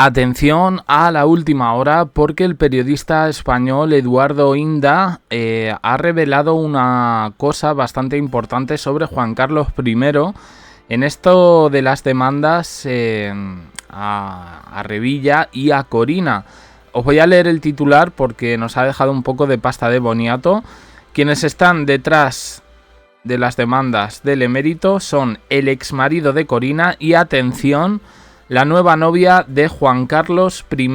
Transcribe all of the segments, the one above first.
Atención a la última hora porque el periodista español Eduardo Inda ha revelado una cosa bastante importante sobre Juan Carlos I en esto de las demandas a Revilla y a Corina. Os voy a leer el titular porque nos ha dejado un poco de pasta de boniato. Quienes están detrás de las demandas del emérito son el exmarido de Corina y, atención, la nueva novia de Juan Carlos I,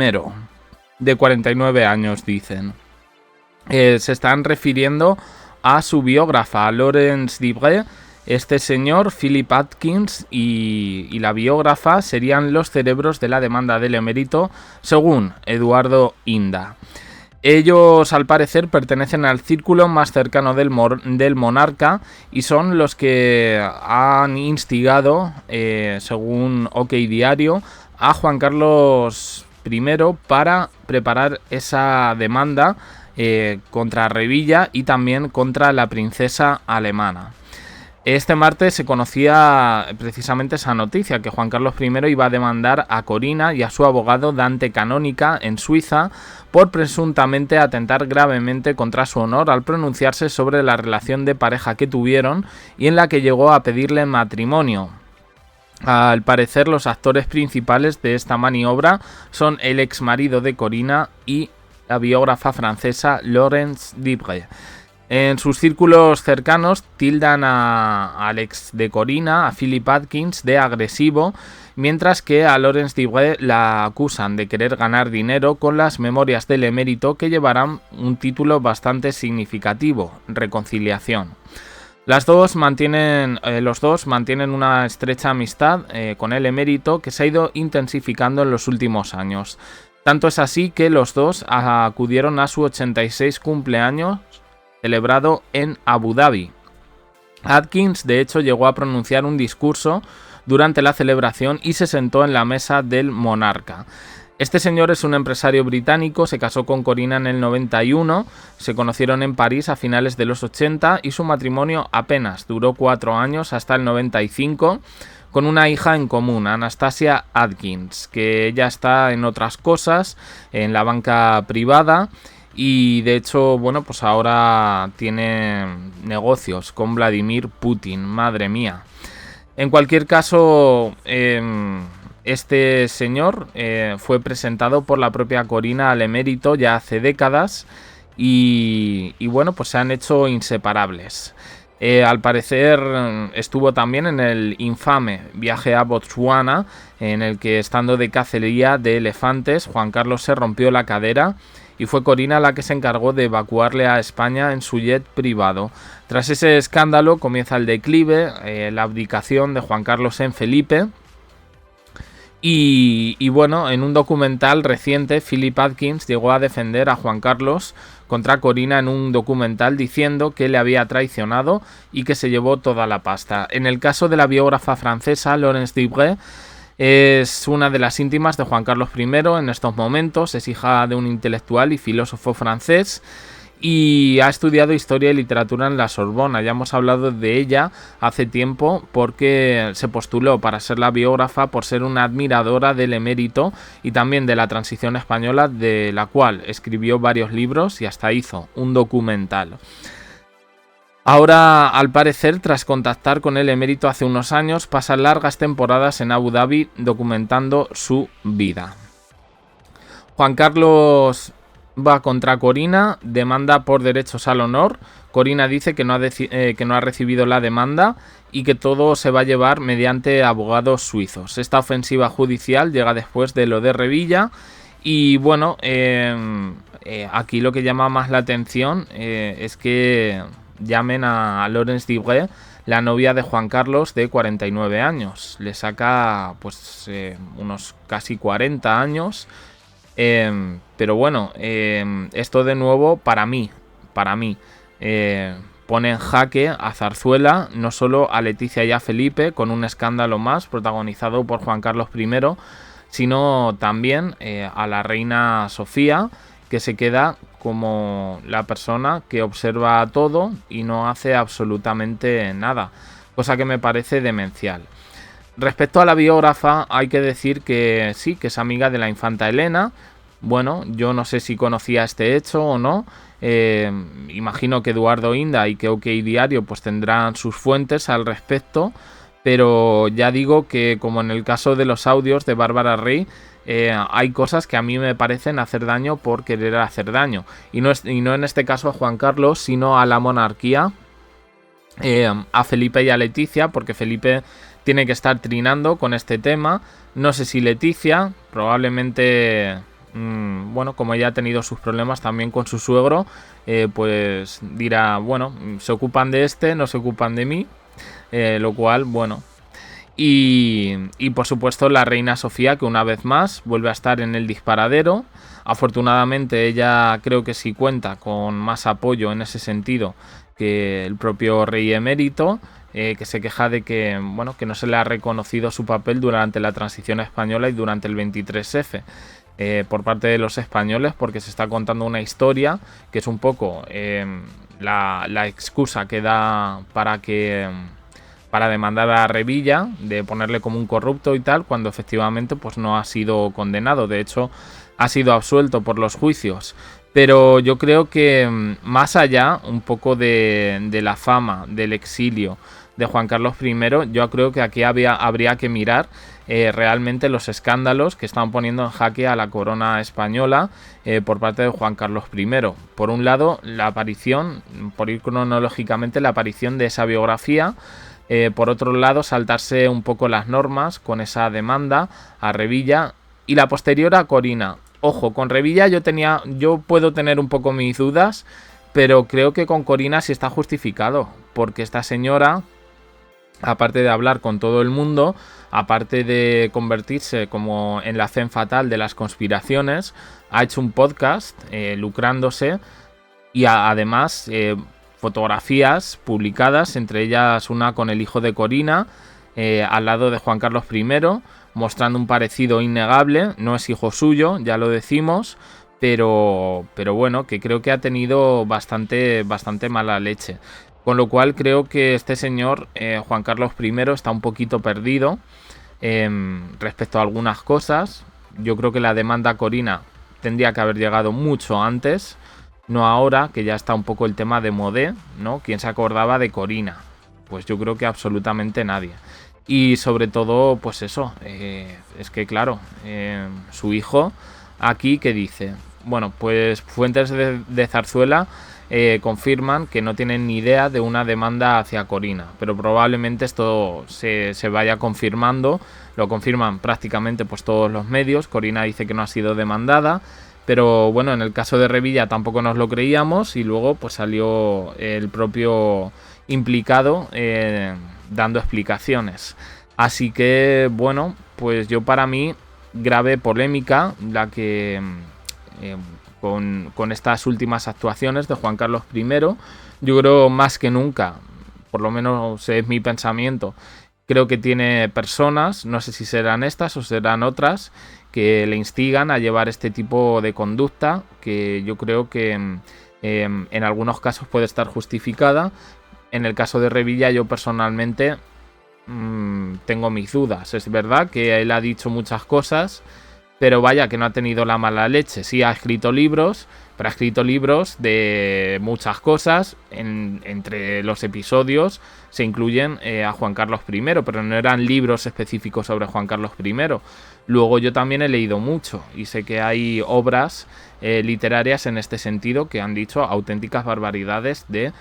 de 49 años, dicen. Se están refiriendo a su biógrafa, a Laurence Dibré. Este señor, Philip Atkins, y la biógrafa serían los cerebros de la demanda del emérito, según Eduardo Inda. Ellos, al parecer, pertenecen al círculo más cercano del monarca y son los que han instigado, según OK Diario, a Juan Carlos I para preparar esa demanda contra Revilla y también contra la princesa alemana. Este martes se conocía precisamente esa noticia, que Juan Carlos I iba a demandar a Corina y a su abogado Dante Canonica en Suiza por presuntamente atentar gravemente contra su honor al pronunciarse sobre la relación de pareja que tuvieron y en la que llegó a pedirle matrimonio. Al parecer, los actores principales de esta maniobra son el exmarido de Corina y la biógrafa francesa Laurence Dibré. En sus círculos cercanos tildan al ex de Corina, a Philip Atkins, de agresivo, mientras que a Laurence Dibré la acusan de querer ganar dinero con las memorias del emérito, que llevarán un título bastante significativo: Reconciliación. Los dos mantienen una estrecha amistad con el emérito, que se ha ido intensificando en los últimos años. Tanto es así que los dos acudieron a su 86 cumpleaños, celebrado en Abu Dhabi. Atkins, de hecho, llegó a pronunciar un discurso durante la celebración y se sentó en la mesa del monarca. Este señor es un empresario británico, se casó con Corina en el 91, se conocieron en París a finales de los 80 y su matrimonio apenas duró 4 años, hasta el 95, con una hija en común, Anastasia Atkins, que ella está en otras cosas, en la banca privada. Y de hecho, bueno, pues ahora tiene negocios con Vladimir Putin, madre mía. En cualquier caso, este señor fue presentado por la propia Corina al emérito ya hace décadas y bueno, pues se han hecho inseparables. Al parecer estuvo también en el infame viaje a Botsuana, en el que, estando de cacería de elefantes, Juan Carlos se rompió la cadera y fue Corina la que se encargó de evacuarle a España en su jet privado. Tras ese escándalo comienza el declive, la abdicación de Juan Carlos en Felipe. Y bueno, en un documental reciente, Philip Atkins llegó a defender a Juan Carlos contra Corina en un documental, diciendo que le había traicionado y que se llevó toda la pasta. En el caso de la biógrafa francesa Laurence Dibré, es una de las íntimas de Juan Carlos I en estos momentos, es hija de un intelectual y filósofo francés y ha estudiado historia y literatura en la Sorbona. Ya hemos hablado de ella hace tiempo porque se postuló para ser la biógrafa por ser una admiradora del emérito y también de la transición española, de la cual escribió varios libros y hasta hizo un documental. Ahora, al parecer, tras contactar con el emérito hace unos años, pasa largas temporadas en Abu Dhabi documentando su vida. Juan Carlos va contra Corina, demanda por derechos al honor. Corina dice que no ha recibido la demanda y que todo se va a llevar mediante abogados suizos. Esta ofensiva judicial llega después de lo de Revilla y bueno, aquí lo que llama más la atención es que llamen a Laurence Dibré la novia de Juan Carlos, de 49 años. Le saca pues unos casi 40 años. Pero bueno, esto de nuevo para mí pone en jaque a Zarzuela, no solo a Leticia y a Felipe, con un escándalo más protagonizado por Juan Carlos I, sino también a la reina Sofía, que se queda como la persona que observa todo y no hace absolutamente nada, cosa que me parece demencial. Respecto a la biógrafa, hay que decir que sí, que es amiga de la infanta Elena. Bueno, yo no sé si conocía este hecho o no. Imagino que Eduardo Inda y que OK Diario pues tendrán sus fuentes al respecto. Pero ya digo que, como en el caso de los audios de Bárbara Rey, hay cosas que a mí me parecen hacer daño por querer hacer daño. Y no en este caso a Juan Carlos, sino a la monarquía, a Felipe y a Leticia, porque Felipe tiene que estar trinando con este tema. No sé si Leticia, probablemente, bueno, como ella ha tenido sus problemas también con su suegro, pues dirá, bueno, se ocupan de este, no se ocupan de mí, lo cual, bueno. Y por supuesto la reina Sofía, que una vez más vuelve a estar en el disparadero. Afortunadamente ella creo que sí cuenta con más apoyo en ese sentido que el propio rey emérito, que se queja de que, bueno, que no se le ha reconocido su papel durante la transición española y durante el 23F. Por parte de los españoles, porque se está contando una historia que es un poco la excusa que da para demandar a Revilla, de ponerle como un corrupto y tal, cuando efectivamente pues no ha sido condenado. De hecho, ha sido absuelto por los juicios. Pero yo creo que más allá un poco de la fama, del exilio de Juan Carlos I, yo creo que aquí habría que mirar realmente los escándalos que están poniendo en jaque a la corona española por parte de Juan Carlos I. Por un lado, la aparición, por ir cronológicamente, la aparición de esa biografía. Por otro lado, saltarse un poco las normas con esa demanda a Revilla y la posterior a Corina. Ojo, con Revilla yo puedo tener un poco mis dudas, pero creo que con Corina sí está justificado, porque esta señora, aparte de hablar con todo el mundo, aparte de convertirse como en la femme fatal de las conspiraciones, ha hecho un podcast lucrándose y además fotografías publicadas, entre ellas una con el hijo de Corina, al lado de Juan Carlos I, mostrando un parecido innegable. No es hijo suyo, ya lo decimos, pero bueno, que creo que ha tenido bastante mala leche. Con lo cual creo que este señor, Juan Carlos I, está un poquito perdido respecto a algunas cosas. Yo creo que la demanda a Corina tendría que haber llegado mucho antes, no ahora, que ya está un poco el tema de modé, ¿no? ¿Quién se acordaba de Corina? Pues yo creo que absolutamente nadie. Y sobre todo, pues eso, es que claro, su hijo aquí, ¿qué dice? Bueno, pues fuentes de Zarzuela confirman que no tienen ni idea de una demanda hacia Corina, pero probablemente esto se vaya confirmando. Lo confirman prácticamente pues todos los medios. Corina dice que no ha sido demandada, pero bueno, en el caso de Revilla tampoco nos lo creíamos y luego pues salió el propio implicado dando explicaciones. Así que bueno, pues yo, para mí, grave polémica la que con estas últimas actuaciones de Juan Carlos I. Yo creo más que nunca, por lo menos es mi pensamiento, creo que tiene personas, no sé si serán estas o serán otras, que le instigan a llevar este tipo de conducta, que yo creo que en algunos casos puede estar justificada. En el caso de Revilla, yo personalmente tengo mis dudas. Es verdad que él ha dicho muchas cosas, pero vaya que no ha tenido la mala leche. Sí, ha escrito libros, pero ha escrito libros de muchas cosas. Entre los episodios se incluyen a Juan Carlos I, pero no eran libros específicos sobre Juan Carlos I. Luego yo también he leído mucho y sé que hay obras literarias en este sentido que han dicho auténticas barbaridades de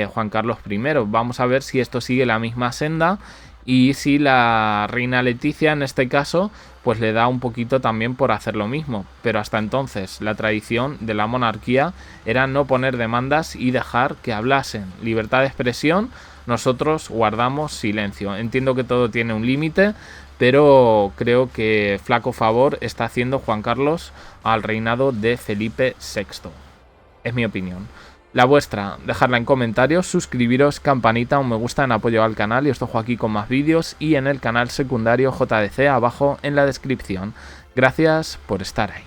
Juan Carlos I. Vamos a ver si esto sigue la misma senda y si la reina Leticia, en este caso, pues le da un poquito también por hacer lo mismo. Pero hasta entonces la tradición de la monarquía era no poner demandas y dejar que hablasen. Libertad de expresión, nosotros guardamos silencio. Entiendo que todo tiene un límite, pero creo que flaco favor está haciendo Juan Carlos al reinado de Felipe VI. Es mi opinión. La vuestra, dejadla en comentarios, suscribiros, campanita, un me gusta en apoyo al canal y os dejo aquí con más vídeos y en el canal secundario JDC abajo en la descripción. Gracias por estar ahí.